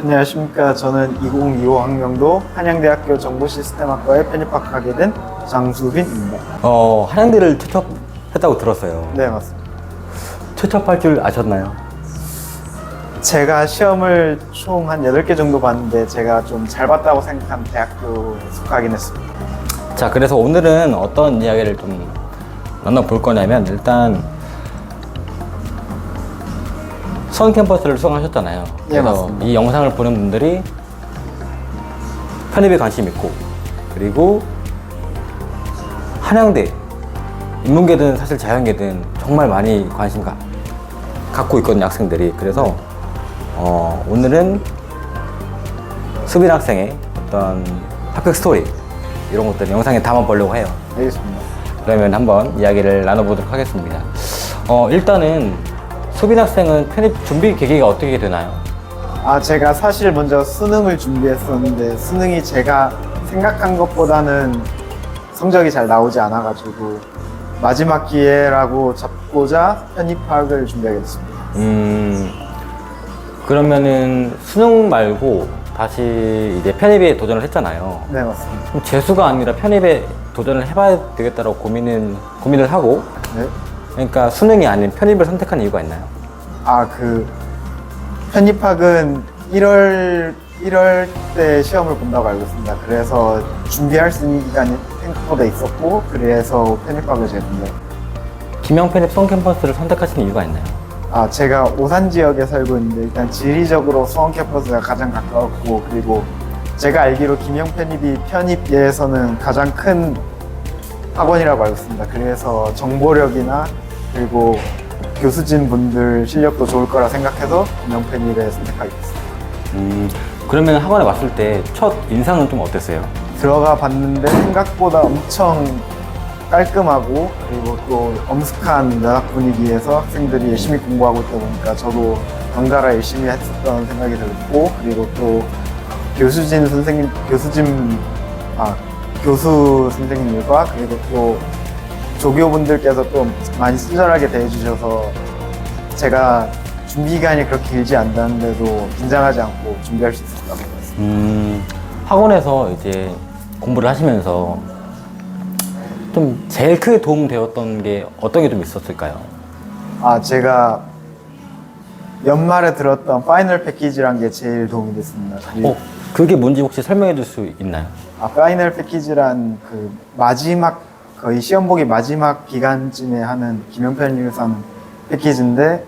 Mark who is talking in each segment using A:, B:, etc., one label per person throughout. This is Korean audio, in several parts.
A: 안녕하십니까. 저는 2025 학년도 한양대학교 정보시스템학과에 편입학하게 된 장수빈입니다.
B: 한양대를 취업했다고 들었어요.
A: 네, 맞습니다.
B: 취업할 줄 아셨나요?
A: 제가 시험을 총 한 8개 정도 봤는데 제가 좀 잘 봤다고 생각한 대학교에 속하긴 했습니다.
B: 자, 그래서 오늘은 어떤 이야기를 좀 나눠볼 거냐면, 일단 수원 캠퍼스를 수강하셨잖아요.
A: 네,
B: 그래서
A: 맞습니다.
B: 이 영상을 보는 분들이 편입에 관심 있고, 그리고 한양대, 인문계든 사실 자연계든 정말 많이 관심 갖고 있거든요, 학생들이. 그래서 오늘은 수빈 학생의 어떤 합격 스토리 이런 것들 영상에 담아보려고 해요.
A: 알겠습니다.
B: 그러면 한번 이야기를 나눠보도록 하겠습니다. 일단은 수빈 학생은 편입 준비 계기가 어떻게 되나요?
A: 제가 사실 먼저 수능을 준비했었는데 수능이 제가 생각한 것보다는 성적이 잘 나오지 않아가지고 마지막 기회라고 잡고자 편입학을 준비하게 됐습니다.
B: 그러면은 수능 말고 다시 이제 편입에 도전을 했잖아요.
A: 네, 맞습니다.
B: 그럼 재수가 아니라 편입에 도전을 해봐야 되겠다고 고민을 하고,
A: 네.
B: 그러니까 수능이 아닌 편입을 선택한 이유가 있나요?
A: 편입학은 1월 때 시험을 본다고 알고 있습니다. 그래서 준비할 수 있는 기간이 생각보다 있었고, 그래서 편입학을 제가 준비해요.
B: 김영 편입 수원 캠퍼스를 선택하신 이유가 있나요?
A: 제가 오산 지역에 살고 있는데, 일단 지리적으로 수원 캠퍼스가 가장 가까웠고, 그리고 제가 알기로 김영 편입이 편입예에서는 가장 큰 학원이라고 알고 있습니다. 그래서 정보력이나 그리고 교수진 분들 실력도 좋을 거라 생각해서 김영 편입에 선택하게 됐습니다.
B: 그러면 학원에 왔을 때 첫 인상은 좀 어땠어요?
A: 들어가 봤는데 생각보다 엄청 깔끔하고 그리고 또 엄숙한 면학 분위기에서 학생들이 열심히 공부하고 있다 보니까 저도 덩달아 열심히 했었던 생각이 들었고, 그리고 또 교수 선생님들과 그리고 또 조교분들께서 또 많이 친절하게 대해주셔서 제가 준비 기간이 그렇게 길지 않다는데도 긴장하지 않고 준비할 수 있었다고 생각했습니다.
B: 학원에서 이제 공부를 하시면서 좀 제일 크게 도움되었던 게 어떤 게 좀 있었을까요?
A: 제가 연말에 들었던 파이널 패키지란 게 제일 도움이 됐습니다.
B: 그게 뭔지 혹시 설명해 줄 수 있나요?
A: 파이널 패키지란 그 마지막, 거의 시험 보기 마지막 기간쯤에 하는 김영편일상 패키지인데,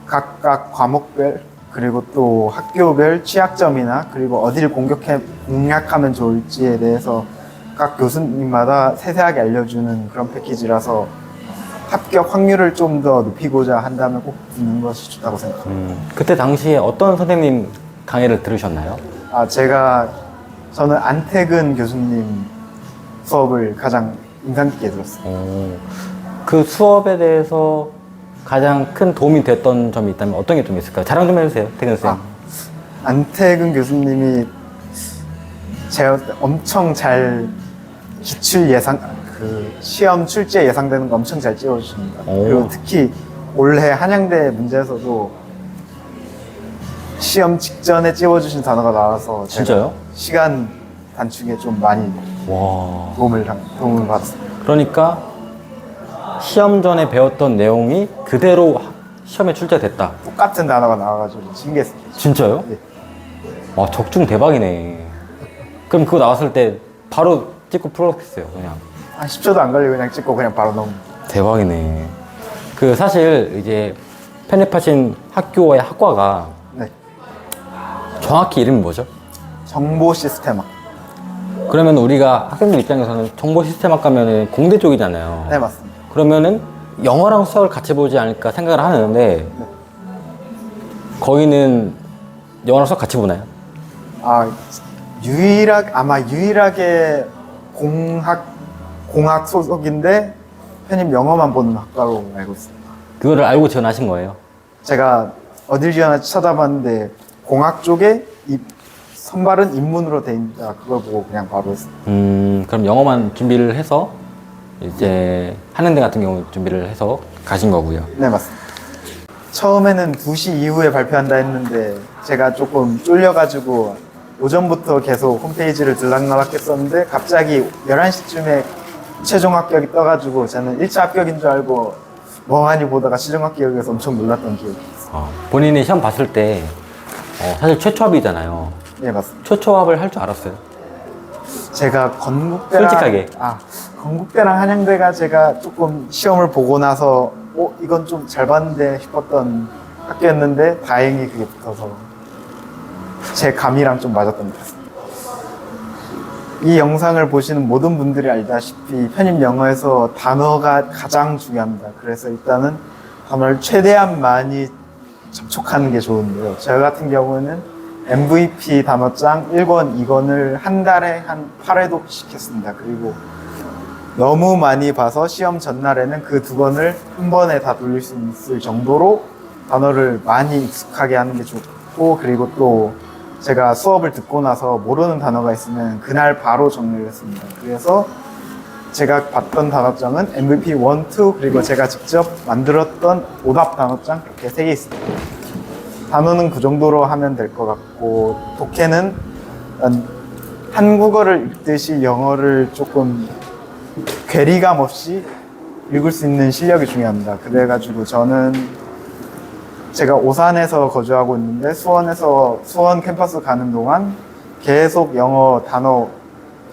A: 각각 과목별 그리고 또 학교별 취약점이나 그리고 어디를 공략하면 좋을지에 대해서 각 교수님마다 세세하게 알려주는 그런 패키지라서 합격 확률을 좀 더 높이고자 한다면 꼭 듣는 것이 좋다고 생각합니다.
B: 그때 당시에 어떤 선생님 강의를 들으셨나요?
A: 저는 안태근 교수님 수업을 가장 인상 깊게 들었어요.
B: 그 수업에 대해서 가장 큰 도움이 됐던 점이 있다면 어떤 게 좀 있을까요? 자랑 좀 해주세요, 태근 쌤.
A: 안태근 교수님이 제가 엄청 잘 시험 출제 예상되는 거 엄청 잘 찍어주십니다. 그리고 특히 올해 한양대 문제에서도 시험 직전에 찍어주신 단어가 나와서
B: 진짜요?
A: 시간 단축에 좀 많이 도움을 받았습니다.
B: 그러니까 시험 전에 배웠던 내용이 그대로 시험에 출제됐다.
A: 똑같은 단어가 나와가지고 신기했어요.
B: 진짜요?
A: 네.
B: 와, 적중 대박이네. 그럼 그거 나왔을 때 바로 찍고 풀었겠어요, 그냥.
A: 한 10초도 안 걸리고 그냥 찍고 그냥 바로 넘.
B: 대박이네. 사실 이제 편입하신 학교의 학과가
A: 네.
B: 정확히 이름이 뭐죠?
A: 정보 시스템학.
B: 그러면 우리가 학생들 입장에서는 정보 시스템학 가면은 공대 쪽이잖아요.
A: 네, 맞습니다.
B: 그러면은 영어랑 수학을 같이 보지 않을까 생각을 하는데, 거기는 영어랑 수학 같이 보나요?
A: 유일하게 공학 소속인데 편입 영어만 보는 학과로 알고 있습니다.
B: 그거를 알고 지원하신 거예요?
A: 제가 어딜 지원할지 찾아봤는데 공학 쪽에 선발은 인문으로 돼 있다. 그걸 보고 그냥 바로 했습니다.
B: 그럼 영어만 준비를 해서 이제 한양대 같은 경우 준비를 해서 가신 거고요.
A: 네, 맞습니다. 처음에는 2시 이후에 발표한다 했는데 제가 조금 쫄려가지고 오전부터 계속 홈페이지를 들락날락 했었는데 갑자기 11시쯤에 최종 합격이 떠가지고 저는 1차 합격인 줄 알고 멍하니 보다가 최종 합격에서 엄청 놀랐던 기억이 있어요.
B: 본인이 시험 봤을 때 사실 최초합이잖아요.
A: 네, 맞습니다.
B: 최초합을 할 줄 알았어요.
A: 제가 건국대랑
B: 솔직하게.
A: 건국대랑 한양대가 제가 조금 시험을 보고 나서 이건 좀 잘 봤는데 싶었던 학교였는데 다행히 그게 붙어서 제 감이랑 좀 맞았던 것 같습니다. 이 영상을 보시는 모든 분들이 알다시피 편입 영어에서 단어가 가장 중요합니다. 그래서 일단은 단어를 최대한 많이 접촉하는 게 좋은데요. 저 같은 경우는 MVP 단어장 1권, 2권을 한 달에 한 8회독씩 했습니다. 그리고 너무 많이 봐서 시험 전날에는 그 2권을 한 번에 다 돌릴 수 있을 정도로 단어를 많이 익숙하게 하는 게 좋고, 그리고 또 제가 수업을 듣고 나서 모르는 단어가 있으면 그날 바로 정리를 했습니다. 그래서 제가 봤던 단어장은 MVP 1, 2, 그리고 제가 직접 만들었던 오답 단어장 이렇게 3개 있습니다. 단어는 그 정도로 하면 될 것 같고, 독해는 한국어를 읽듯이 영어를 조금 괴리감 없이 읽을 수 있는 실력이 중요합니다. 그래가지고 저는 제가 오산에서 거주하고 있는데 수원 캠퍼스 가는 동안 계속 영어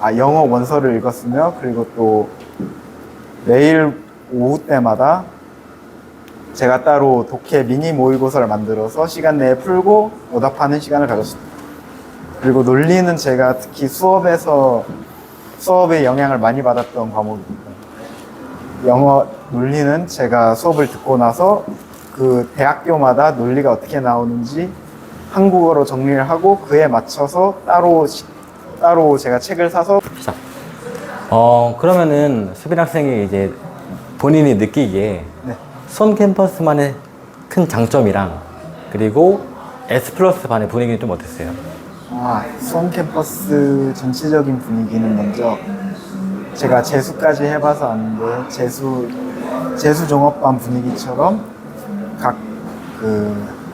A: 원서를 읽었으며, 그리고 또 매일 오후 때마다 제가 따로 독해 미니 모의고사를 만들어서 시간 내에 풀고 오답하는 시간을 가졌습니다. 그리고 논리는 제가 특히 수업에 영향을 많이 받았던 과목입니다. 영어 논리는 제가 수업을 듣고 나서 그 대학교마다 논리가 어떻게 나오는지 한국어로 정리를 하고 그에 맞춰서 따로 제가 책을 사서
B: 시작. 그러면은 수빈 학생이 이제 본인이 느끼기에
A: 네.
B: 수원 캠퍼스만의 큰 장점이랑 그리고 S 플러스 반의 분위기는 좀 어땠어요?
A: 수원 캠퍼스 전체적인 분위기는 먼저 제가 재수까지 해봐서 아는데 재수 종합반 분위기처럼 각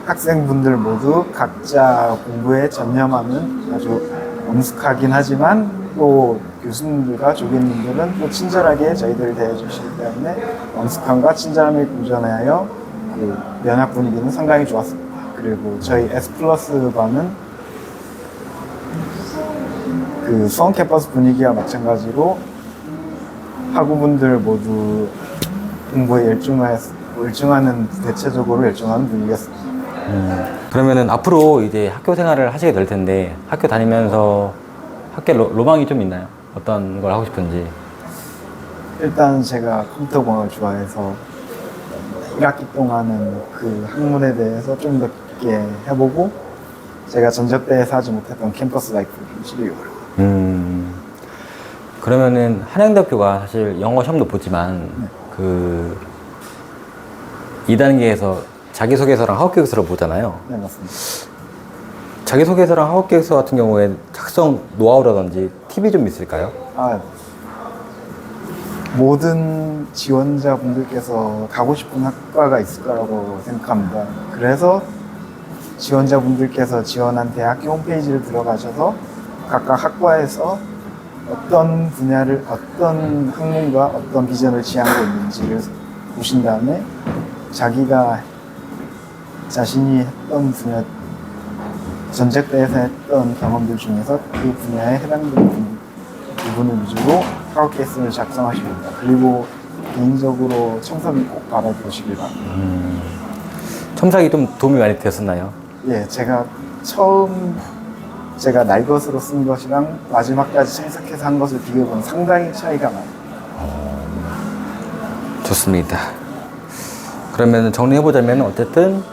A: 학생분들 모두 각자 공부에 전념하는 아주 엄숙하긴 하지만 또 교수님들과 조교님들은 또 친절하게 저희들을 대해주시기 때문에 엄숙함과 친절함이 공존하여 그 면학 분위기는 상당히 좋았습니다. 그리고 저희 S 플러스 반은 그 수원 캠퍼스 분위기와 마찬가지로 학우분들 모두 공부에 열중하는 대체적으로 열중하는 분위기였습니다.
B: 그러면은 앞으로 이제 학교 생활을 하시게 될 텐데 학교 다니면서 학교 로망이 좀 있나요? 어떤 걸 하고 싶은지.
A: 일단 제가 컴퓨터공학을 좋아해서 1학기 동안은 그 학문에 대해서 좀 더 깊게 해보고 제가 전적대에서 하지 못했던 캠퍼스 라이프를 좀 즐기려고.
B: 그러면은 한양대학교가 사실 영어 시험도 보지만 그 2단계에서 자기소개서랑 학업계획서를 보잖아요.
A: 네, 맞습니다.
B: 자기소개서랑 학업계획서 같은 경우에 작성 노하우라든지 팁이 좀 있을까요?
A: 모든 지원자분들께서 가고 싶은 학과가 있을 거라고 생각합니다. 그래서 지원자분들께서 지원한 대학교 홈페이지를 들어가셔서 각각 학과에서 어떤 분야를, 어떤 학문과 어떤 비전을 지향하고 있는지를 보신 다음에 자기가 자신이 했던 분야, 전적대에서 했던 경험들 중에서 그 분야에 해당되는 부분을 위주로 학업 계획서를 작성하십니다. 그리고 개인적으로 첨삭을 꼭 받아보시길 바랍니다.
B: 첨삭이 좀 도움이 많이 되었었나요?
A: 예, 제가 날 것으로 쓴 것이랑 마지막까지 첨삭해서 한 것을 비교해보면 상당히 차이가 많아요.
B: 좋습니다. 그러면 정리해보자면 어쨌든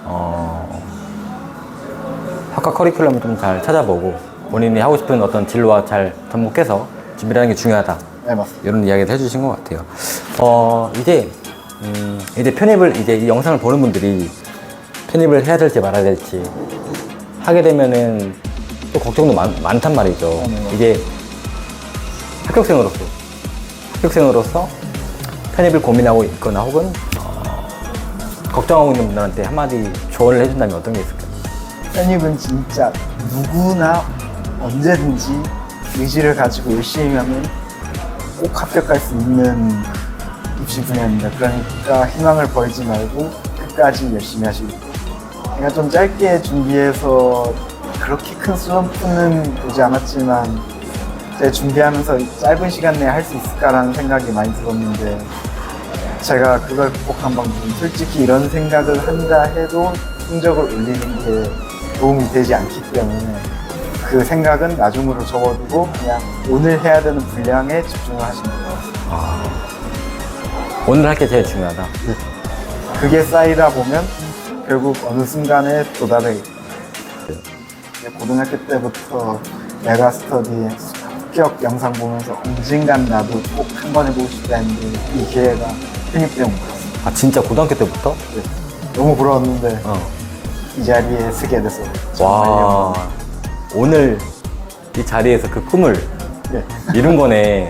B: 학과 커리큘럼을 좀 잘 찾아보고 본인이 하고 싶은 어떤 진로와 잘 접목해서 준비를 하는 게 중요하다.
A: 네, 맞습니다.
B: 이런 이야기를 해주신 것 같아요. 이제 편입을 이 영상을 보는 분들이 편입을 해야 될지 말아야 될지 하게 되면은 또 걱정도 많단 말이죠. 이제 합격생으로서 편입을 고민하고 있거나 혹은 걱정하고 있는 분들한테 한마디 조언을 해준다면 어떤 게 있을까요?
A: 편입은 진짜 누구나 언제든지 의지를 가지고 열심히 하면 꼭 합격할 수 있는 입시 분야입니다. 그러니까 희망을 버리지 말고 끝까지 열심히 하시고. 제가 좀 짧게 준비해서 그렇게 큰 슬럼프는 보지 않았지만 제가 준비하면서 짧은 시간 내에 할 수 있을까라는 생각이 많이 들었는데 제가 그걸 극복한 방법은 솔직히 이런 생각을 한다 해도 성적을 올리는 게 도움이 되지 않기 때문에 그 생각은 나중으로 접어두고 그냥 오늘 해야 되는 분량에 집중을 하시면 돼요.
B: 오늘 할 게 제일 중요하다.
A: 그게 쌓이다 보면 결국 어느 순간에 도달해. 고등학교 때부터 메가스터디 합격 영상 보면서 언젠간 나도 꼭 한 번 해보고 싶다 했는데 이 기회가 편입 때문에 왔어요.
B: 아 진짜 고등학교 때부터?
A: 네. 너무 부러웠는데 이 자리에 서게 돼서 정말
B: 와
A: 영광.
B: 오늘 이 자리에서 그 꿈을
A: 네.
B: 이룬 거네.